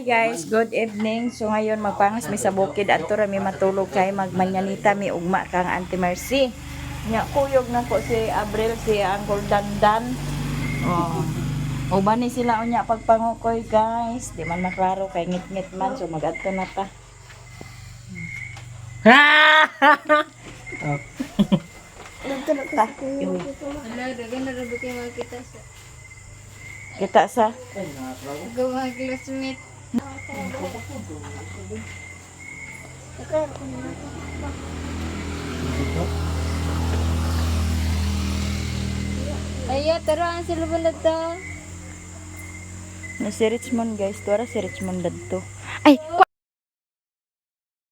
Hi guys, good evening. So ngayon magpangas mi sa bukid adto ra mi matulog kay magmanyanita mi ugma kang Auntie Mercy. Nya kuyog na ko si Abril si Uncle Dandan. Oh. Uban ni sila unya pagpangukoy guys. Di man maklaro kay ngit-ngit man so magadto na ta. Kita sa gawa classmate. Ayo, taruhan sila balad to. na si Richmond guys, tuara si Richmond dadto. Ay,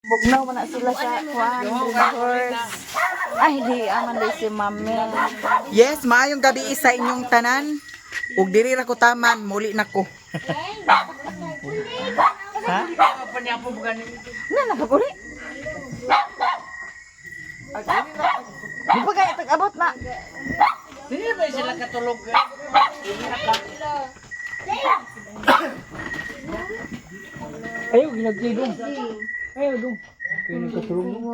bugnaw man na sila sa Kwan. Ay, di aman di si Mami. Yes, maayong gabi sa inyong tanan. Ug diri ra ko taman, muli na ko. Ha? Na napaguli. Di pa kaya tag-abot na. Dili ba sila katulog? Ayaw, ginagdidong. Ayaw, dong. Kaya nagkatulog mo.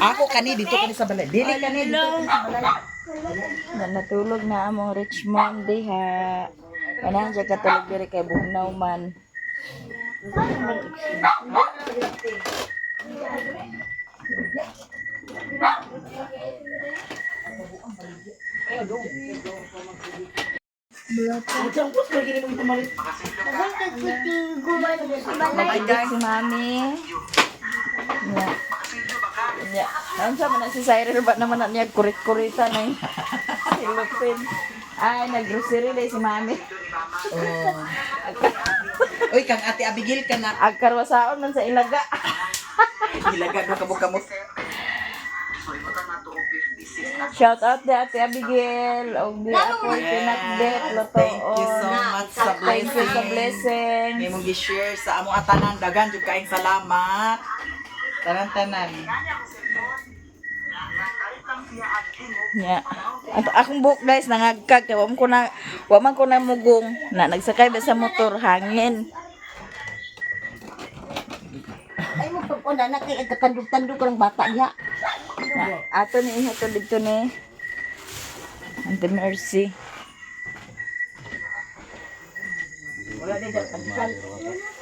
Ako kani dito kani sa balay. Dili kani dito kani sa balay. Na natulog na among Richmond diha. Kanang siya katulog diri kay bugnaw man. Nagigit si Mami. Nya. Nya. Nansa man na si Cyril ba naman na niya kurit-kuritan ay. Silupin. Ay, nag-grocery day si Mami. Oy, kang Ate Abigail ka na. Agkarwasaon man sa ilaga. Ilaga na kamot-kamot. Shout out di Ate Abigail. Og di ako pinakdet loto. Thank you so much sa Thank you sa blessing. blessing. May mong gi-share sa among atanan. Dagan jud kaayong salamat. Tanan-tanan. Yeah. At akong buhok guys nangagkag kay wa man ko na mugong na nagsakay ba sa motor hangin. Ay mo pag una na kay kakandug-tandug ka ng bata niya. Ato ni ihatod dito ni Auntie Mercy.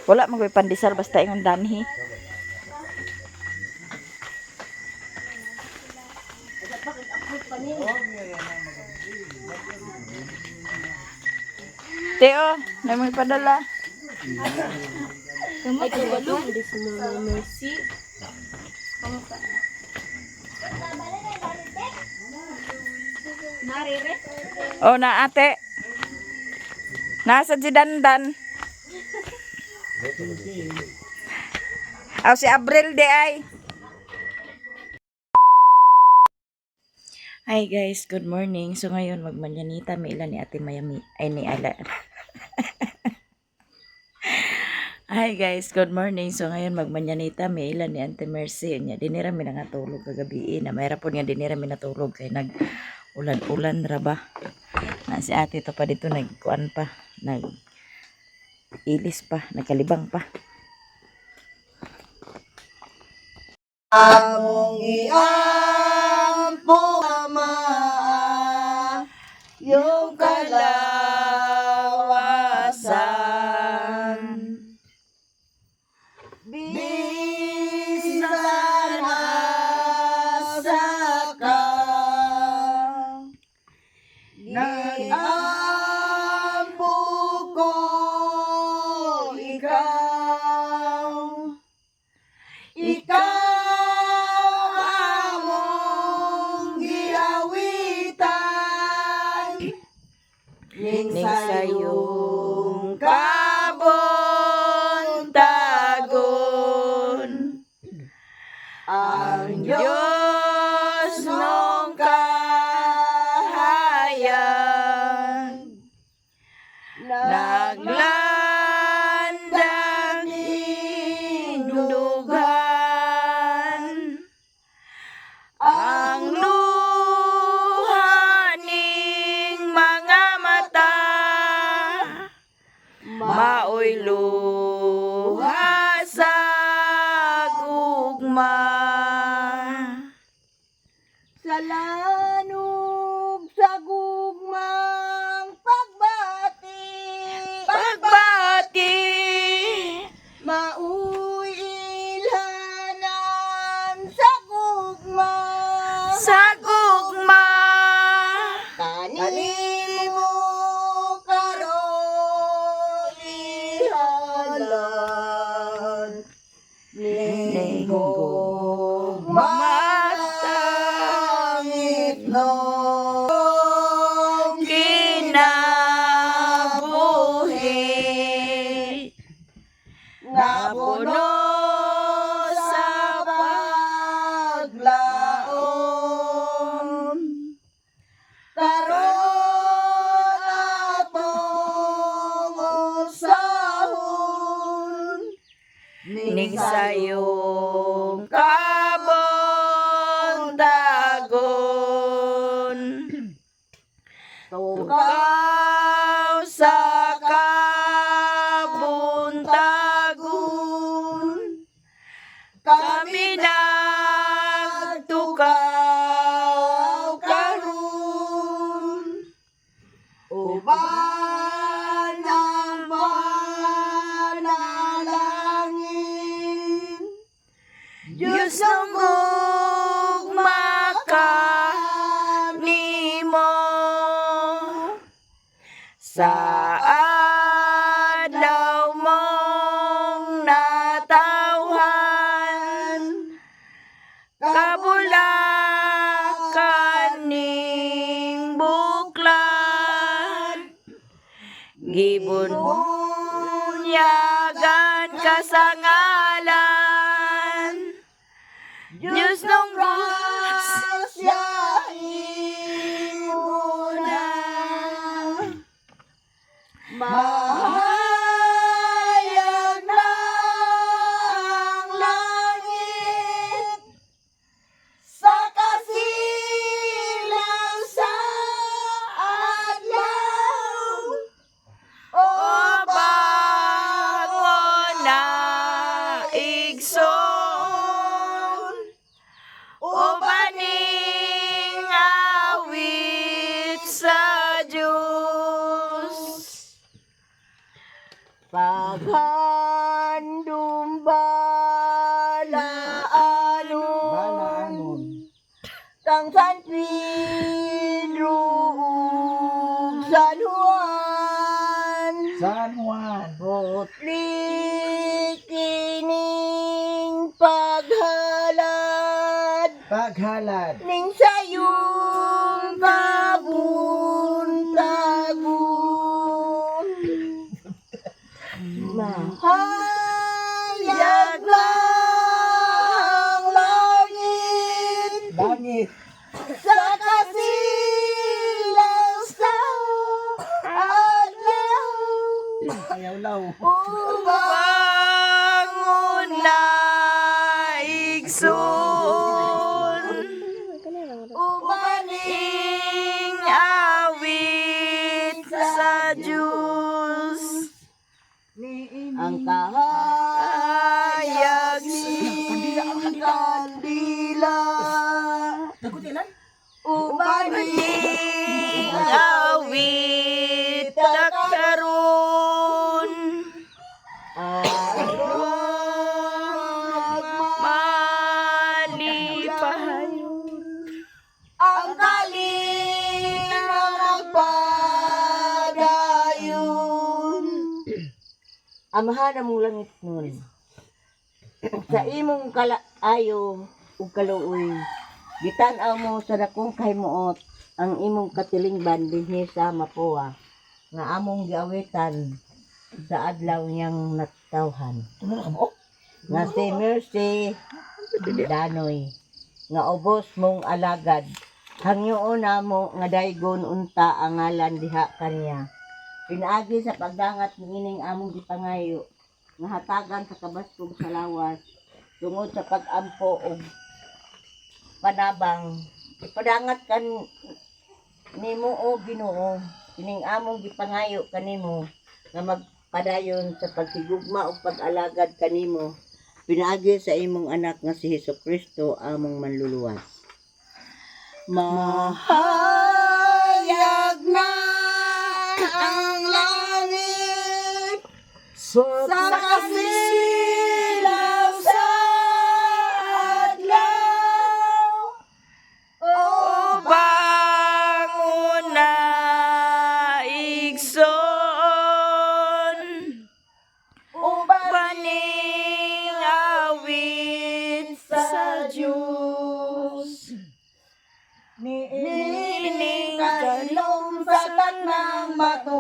Wala man ko'y pandesal basta ingon danhi. Teo, na mo ipadala. Ay, kabalo. Hindi si Mama Mercy. Narire? Oh, na ate. Nasa si Dandan. Aw si Abril de ay. Hi guys, good morning. So ngayon magmanyanita may ilan ni Ate Mayami ay ni Ala. Hi guys, good morning. So ngayon magmanyanita may ilan ni Auntie Mercy. Nya dinira mi nga tulog kagabi na mayra po nga dinira mi natulog kay nag ulan-ulan ra ba. Na si ate to pa dito nagkuan pa, nag ilis pa, nagkalibang pa. Among iampo ama yung kalawasan bisan asa ka nag-ampo ko ikaw Ning sayong kabuntagon ang Diyos nung kahayag naglandang indugan ang lupa Linggo matangit no kinabuhi nga puno sa paglaom karon atong usahon ning sayong kabondagon tukaw sa kabuntagon kami nagtukaw karon uban ang panalangin Diyos ng gugma kanimo sa adlaw mong natawhan kabulakan ning buklan gibunyagan ka sa ngalan Diyos ng grasya imuna mahayag na ang langit sa kasilang sa adlaw o bangon na igsoon o baning awit sa Diyos paghandom balaanon kang San Pedro ug San Juan Butli kining paghalad ning sayong kabuntagon mahayag lang langit sa kasilaw sa adlaw ubangon na igsoon ubaning awit sa Diyos ang kahayag ning kandila ubaning awit takaron malipahayon ang kalinang magpadayon amahan ang langit nun sa imong kalaayo ug kaluoy gitan-aw mo sa dakong kahimuot ang imong katilingban dinhi sa Mapua nga among giawitan sa adlaw niyang natawhan nga si Mercy Danoy nga ubos mong alagad hangyoon namo nga daygon unta ang ngalan diha kaniya pinaagi sa pagdangat niining among gipangayo nga hatagan sa kabaskog sa lawas tungod sa pag-ampo og panabang padangat kan nimo o Ginoo kining among gipangayo kanimo nga magpadayon sa pagsigugma ug pag-alagad kanimo pinaagi sa imong anak nga si Hesukristo among manluluwas mahayag na ang langit sa kasilaw sa adlaw o bangon na igsoon o baning awit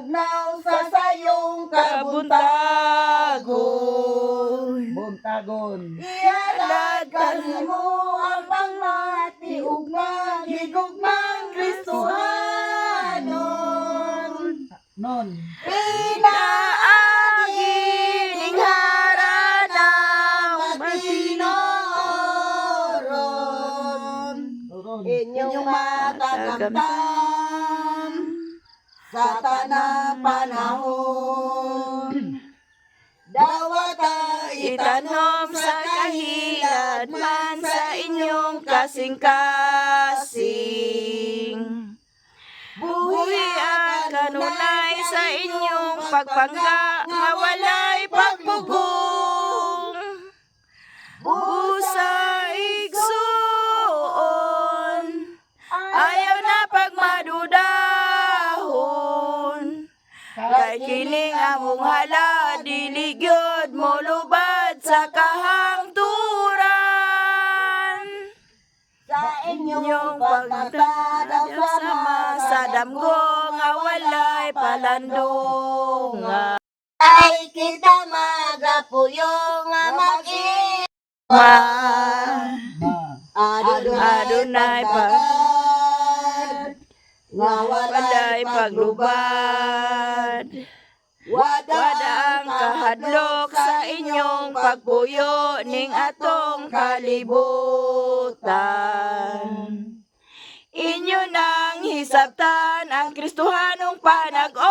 bugnaw sa sayong kabuntagon. Buntagon. Ialad kanimo ang pangmati ug maghigugmang Kristohanon. Non. Pinaagi ning harana matinoron. Inyong matagamtam sa tanang panahon. Dawata Itanom sa kahilad man sa inyong kasing-kasing. Buhi at kanunay sa inyong pagpangga nga walay pagbugong. Busa igsuon, ayaw na pagmadudahon. Kay kining among hala, dili gyud mo lubad sa kahangturan. sa Inyong pagtatadap sama sa damgo nga walay palandungan. ay kita magapuyo nga mag-ima. Adunay pagpagad nga walay paglubad. Wada ang kahadlok sa inyong pagpuyo ning atong kalibutan. Inyo nang hisabtan ang Kristohanong panag-oban.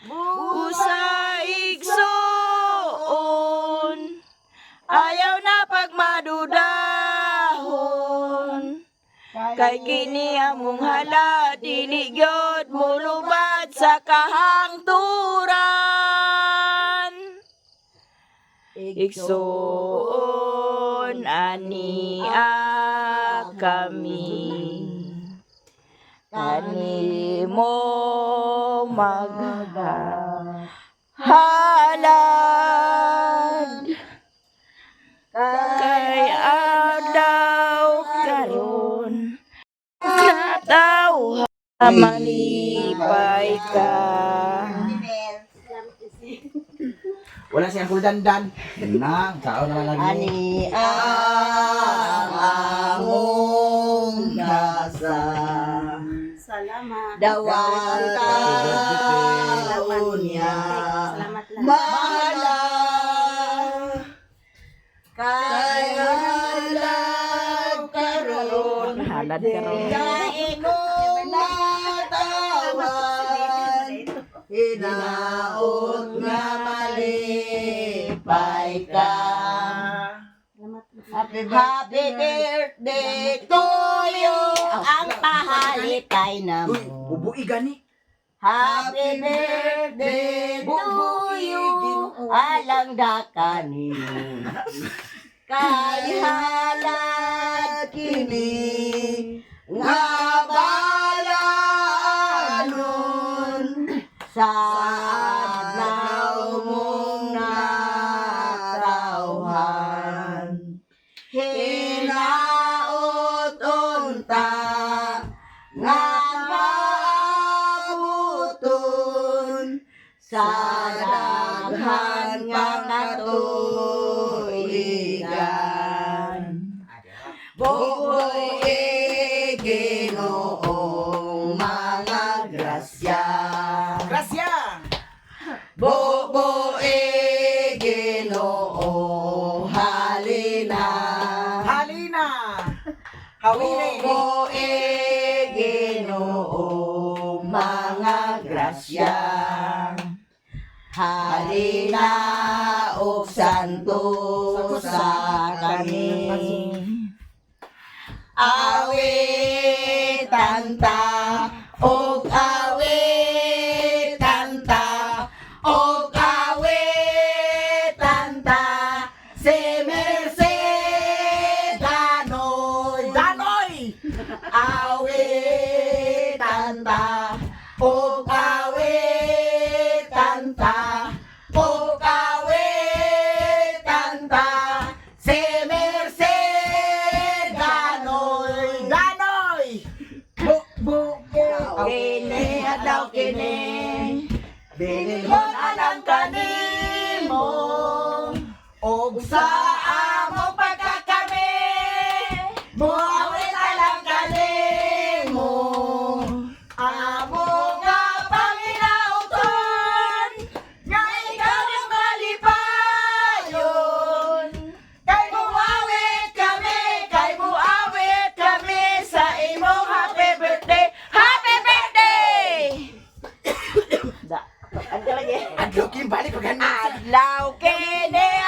Busa igsuon, ayaw na pagmadudahon. Kay kini among hala, dili gyud mulubad sa kahangturan. Igsuon ania kami, kanimo maghalad. Kay adlaw karon nataw malipay ka. Wala siyang kuldandan. Na, sao naman lagi. Ani ang among gasa. Salamat. Dawata unya. Salamat lang. Mahala. Kay halad karon. Halad karon. Kay imong matawan. Hinaot nga malipay ka. Happy birthday to you. Ang pahalikay na Uy, mo. bubui gani. Happy birthday to you. Alang daka ninyo. Kay halad kini nga balanon sa adlaw mong natawhan. Hinaot unta nga maabuton sa daghan nga katuigan. Buboy Ginoong mga grasya. Grasya. Buboy Ginoo halina. Halina. Hawili. Buboy Ginoo mga grasya. Halina o santo sa kami. Awit tanta og awit tanta og awit tanta si Merced Danoy. Danoy. Awit tanta og awit tanta og awit tanta si Merced Danoy. Danoy. Bu. ug sa among pagkakami muawit alang kalimo amo nga panginauton nga ikaw ang malipayon kay muawit kami sa imong happy birthday Da. Ang lagi. adlaw kini balik pag Adlaw kini.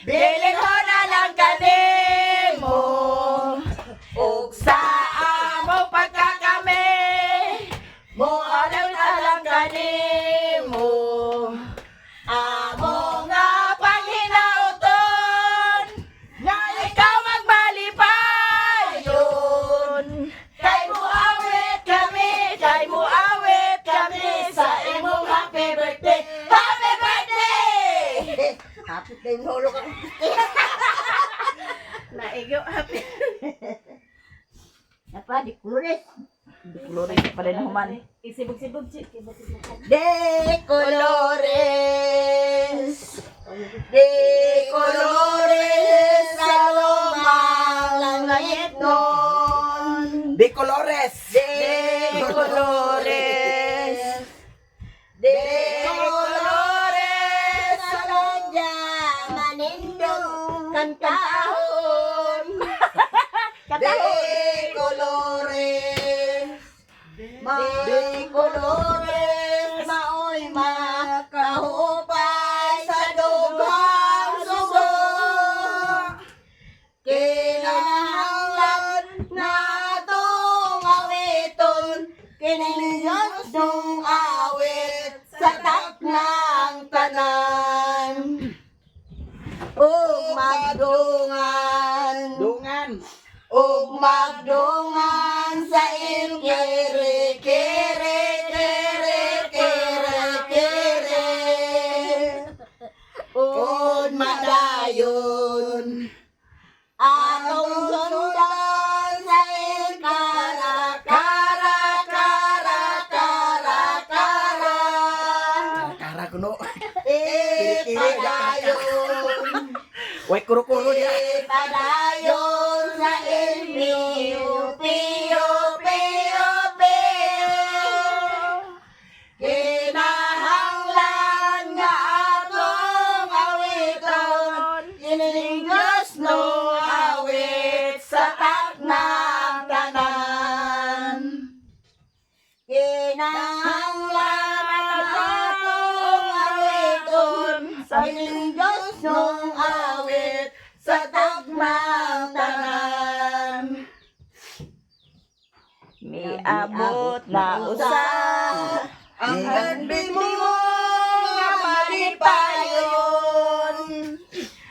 Bilin ho na lang kanimo. Ug sa among pagkakami. Mualaw na lang kanimo. Amo nga panghinauton. Nga ikaw magbalipayon. Kay muawit kami sa imong happy birthday. Happy birthday! Happy time holo ka. Naigo, happy. Napa di kuris. Flores pa rin human. Isibog-sibog, Chi. Kibog-sibog ka. De colores. De colores sa lumang langit nun. De colores De colores. De colores sa lanja manindong kantahon. De colores. De colores maoy makahupay sa dugang sugo. Kinahanglan na itong awiton, kinilyos nung awit sa taknang tanan. Ug magdungan, ug magdungan sa ilkiri, kiri, kiri, kiri, kiri. Ug madayon, atong sundan sa ilkara, kara, kara, kara, kara. kara kuno Ipadayon, way kuro-kuro dia ipadayon sa ilmiyo, piyo, piyo, piyo. Kinahanglan nga atong awiton, kinilinggos nung awit sa taknang tanan. Kinahanglan atong awiton, kinilinggos nung awit sa taknang tanan. Miabot na usa. Ang handing mo nga malipayon.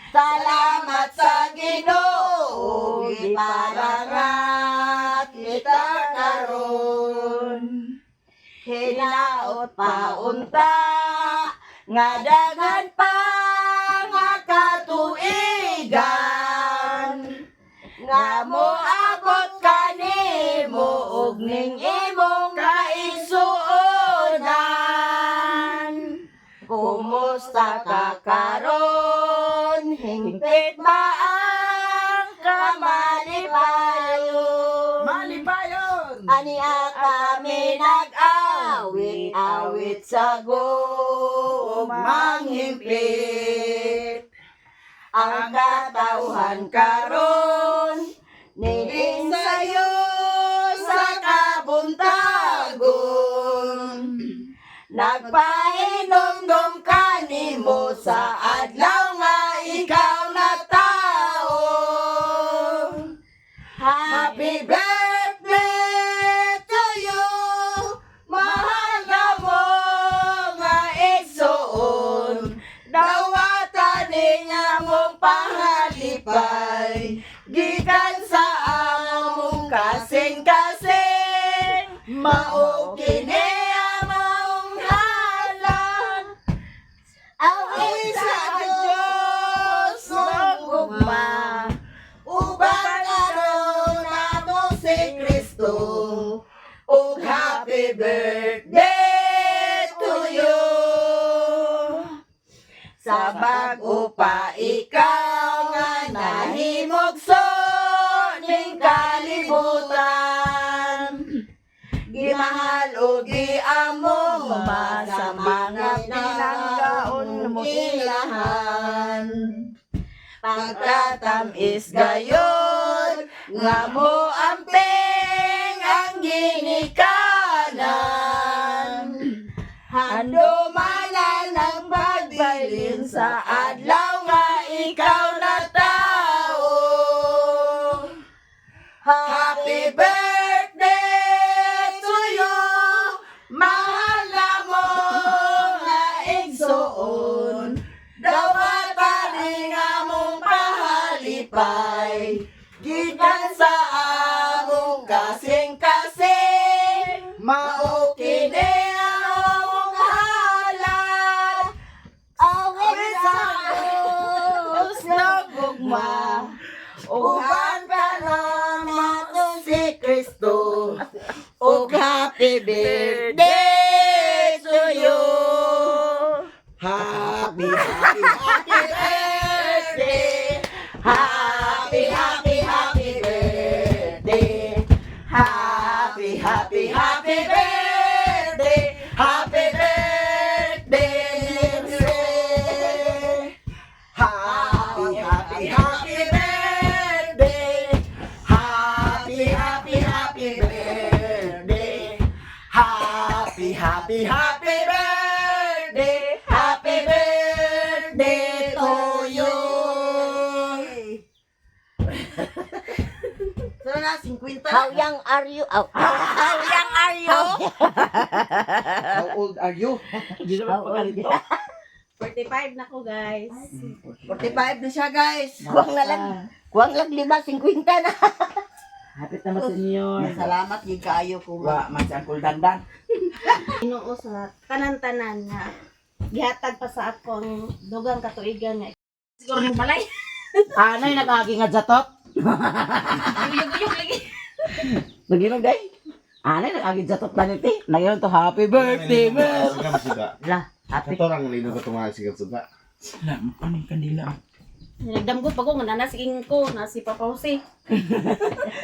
Salamat sa Ginoo, iparangat kita karon. Hinaot pa unta, nga daghan pa nga katuigan. Nga moabot kanimo ug ning imong kaigsuonan. Kumusta ka karon? Hingpit ba ang kamalipayon? malipayon Ania kami nag-awit-awit sa gumang himpit. Ang katauhan karon niling sayo sa kabuntagon. Nagpahinomdom kanimo sa adlaw nga ikaw na tao. Happy birthday to you, mahal na mo nga igsoon. Dawatan niya mong pahalipay, gikan sa among kasing-kasing. Mao kini among halan, awit sa Diyos mong ugma. Uban karon nato si Kristo, ug happy birthday to you. sa bag-o pa ikaw nga nahimugso ning kalibutan. Gimahal o giamo sa mga pinanggaon mo ilahan. Pagkatamis gayon nga mo amping ang ginikanan. Hando manan ang pagbilin sa adlaw nga ikaw na tao. Happy birthday to you, mahal na mo nga igsoon. Dawat pa rin among pahalipay, gikan sa among kasing-kasing. Mao kini among halad, awit sa Diyos na gugma. Uban ka naman si Kristo, ug happy birthday to you. Happy birthday. Happy birthday. Happy birthday. Happy birthday, dear Ray. Happy birthday. Happy birthday. Happy birthday. Happy birthday to you. So na, 50. How young are you? How young are you? How old are you? How old? 45 na ko, guys. 45 na siya, guys. Kuwang lang 50 na. Hapit na senior. Salamat gid kaayo ko. Wa man si Uncle Dandan. Ginoo sa tanan-tanan nga gihatag pa sa akong dugang katuigan nga. Siguro ng balay. Anay nagagi nga jatot. Uyog-uyog lagi. Naginom day. Anay nagagi jatot na niti. Naginom to happy birthday, man. Suga suga. La, happy. Ito lang lino ko tumahay sigat suga. Ano yung kandila? Nagdamgot pa ko nga nanasing ko na si Papa Jose.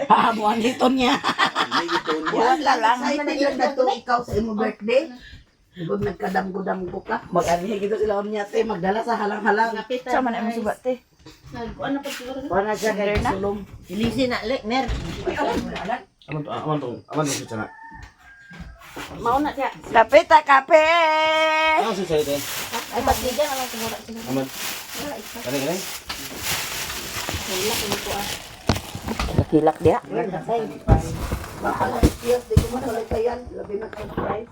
Hahamuan dito niya. Wala lang. Ay, nagdagdag to ikaw sa imo birthday. Huwag nagkadamgo-damgo ka. Mag-anihin dito sila niya, te. Magdala sa halang-halang. Napitan. Sama na mo sugat te. Ano pa siguro? Para siya kay sulong. Ilisi na, Mer. Aman tong siya na. Mauna siya. Lapit ta kape. Ano si Said eh? Ay, patigan naman siguro sila. Aman. Kani kani. Wala ko ko ah. Nakilak dia. Yes, di ko masalit pa yan. Labi na surprise.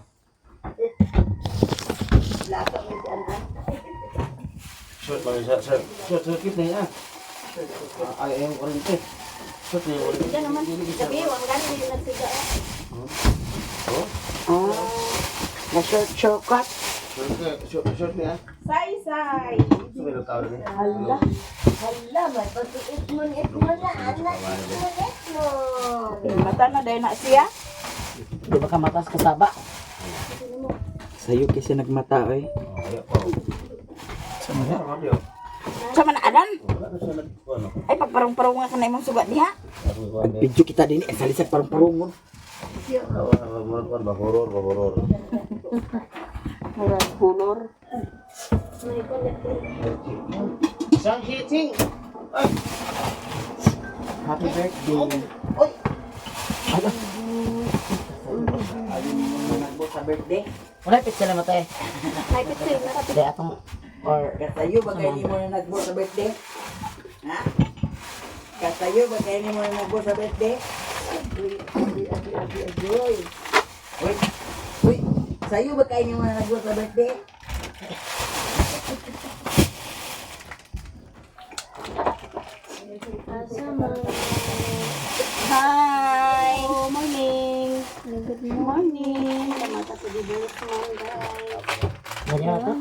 Laka mo si Anan. Short ba siya? Short kit na yan. Ay yung orente. Short na yung orente. Diyan naman. Sabi, wag gani din nagsiga. Na-short. Short na yan. Say. Sumilo tao rin. Hala, may patuit mo ni mo na, anak. Patuit mo. Mata na dahil na siya. Di ba ka matas kasaba? Sa'yo kasi nagmata, eh. Ayo po. Sama na. Sama na adan. Wala na siya nagkuano. Ay pagparong-parong nga kanay mong sugat niya. Video kita din, eh. Salisag parang-parungon. Bahoror. Murag kulor. Sang hiting. Happy birthday. Ayun mo nagbo sa birthday. Wala pizza na matay. May pitsin na kapit. Hindi atong or Kasayo ba kayo ni mo na nagbo sa birthday? Ha? Kasayo ba kayo ni mo na nagbo sa birthday? Uy, sayo ba kayo ni mo na nagbo sa birthday? Hi. Oh, morning. Good morning. Kamata sa dibulot mo, guys. ganyan to.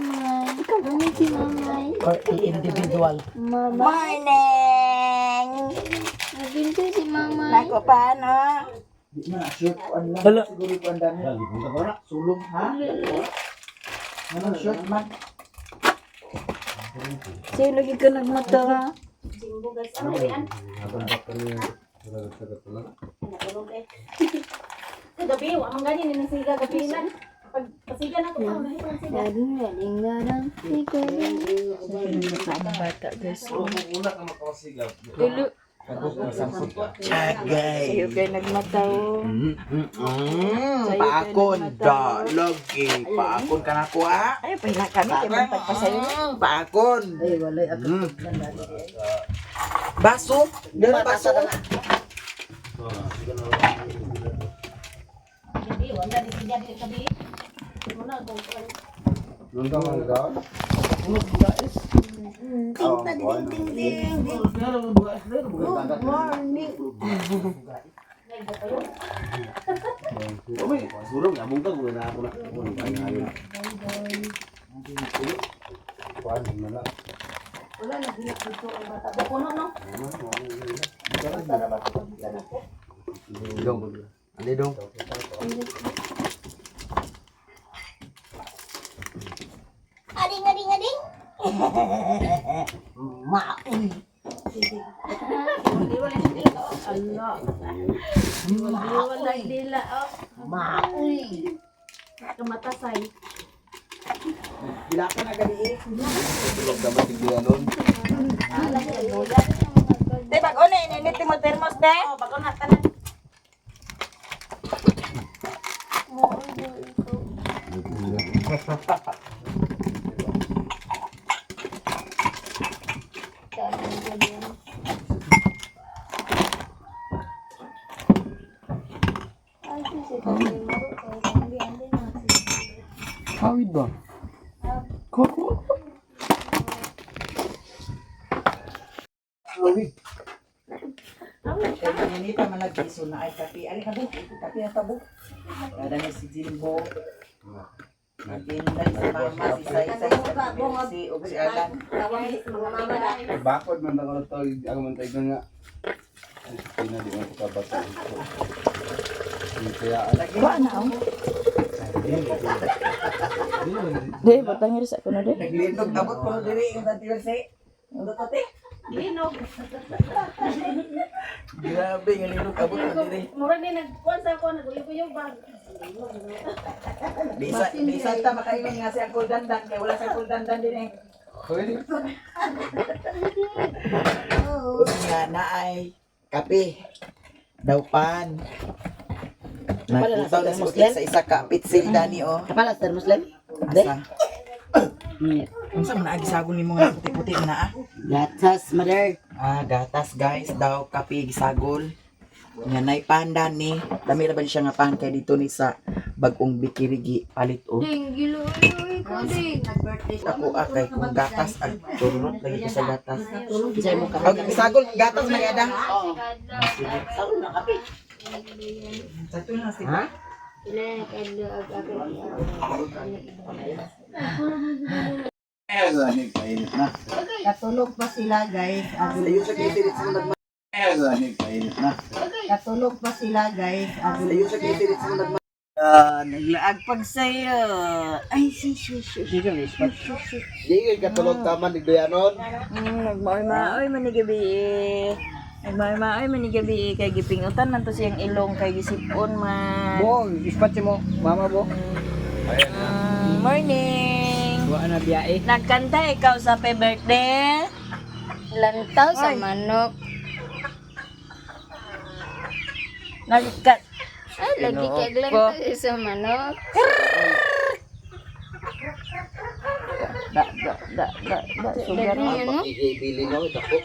Ikaw gani si Mamay. Or individual. Morning. Nabinto si Mamay. Nako paano? Di na, short ko ang lang. Hala. Siguro ko ang dami. Lagi punta ko na. Sulong, ha? Ano, short man? Sa'yo lagi ka nagmata nga. Jimbo guys. Ano yan? Kagabi, ang ganyan ni nasiga gabi lang. Pag pasiga na ko pa mahirap siga. Ang bata guys. Una ka makawasigaw. Tulo. Nasampot ka. Sa'yo kayo nagmata oh. Paakon da lagi. Paakon ka na ko ah. Ay, pahila kami kay mantag pa sa'yo. Paakon. Ay, walay ako. Baso. Dala baso. Gabi, wala di siga di gabi. Muna ko. Nundang ang gawin. Tinta ding ding ding ding. Good morning. Kami, surong ya mungkin gue na ako na. Kuan mana? Wala na binak dito ang bata. Puno no. Dong. Ande dong. Ading ading ading. Maoy. Allah. Wala dila oh. Maoy. Kamatasay. Bila ka na gabi. Tulog naman tigyanon. Te, bago na ininit mo thermos, te. Oh, bago na tanan. Kawit ba? Koko. Kawit. Kaya nita man nag-iso na ay kape. Ali ka bu. Kape na tabo. Kada ni si Jimbo. Naginday sa mama si Say-Say si og si Alan. Tawag mga mama na. Bakod man ako to, ako man tayo nga. Pina di man ko kabat. Kaya Kuha na oh. De, batang iris ako na de. Naglindog tabot ko diri yung tantiwag say. Ano to te? Linog. Grabe nga lindog tabot ko diri. Murag din nagkuan sa ako naguyog-uyog ba. Bisa ta makaingon nga si Uncle Dandan kay wala si Uncle Dandan din eh. Nga naay kape. Dawpan. Nakutaw na sa isa ka pitsil dani oh. Kapala sir Muslim? Asa? Unsa man agi sagol nimo nga puti-puti na ah? Gatas mother. Ah, gatas guys, daw kape gisagol. Nga nay pandan ni. Dami ra ba siya nga pan kay dito ni sa bagong bikirigi palit o. Ding gilo ko ding. Ako kay kung gatas ang turot lagi ko sa gatas. Bisay mo ka. Ang gisagol gatas man yada. Saro na kape. Sa ito na si. Ha? Ganit kainit na. Katulog pa sila guys. Layo sa kitirit sa nagma. Ganit kainit na. Katulog pa sila guys. Layo sa kitirit sa nagma. Naglaag pag sa'yo. Ay, Di kay katulog taman digdayanon. Nagmaoy-maoy manigabi eh. Nagmaoy-maoy manigabi eh. Kay gipingutan man to siyang ilong kay gisipon man. Bo, ispat mo. Mama bo. Morning! Buwan na biyae. Nagkanta ikaw sa happy birthday? Lantaw sa manok. Nagkat... Ay, lagi kay lantaw sa manok. Sugar mo. Ibili no dako.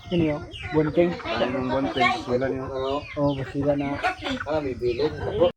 Ano yun? Bunting. Anong bonte? Wala niyo ano? Oh, basira na. Ah, bibili.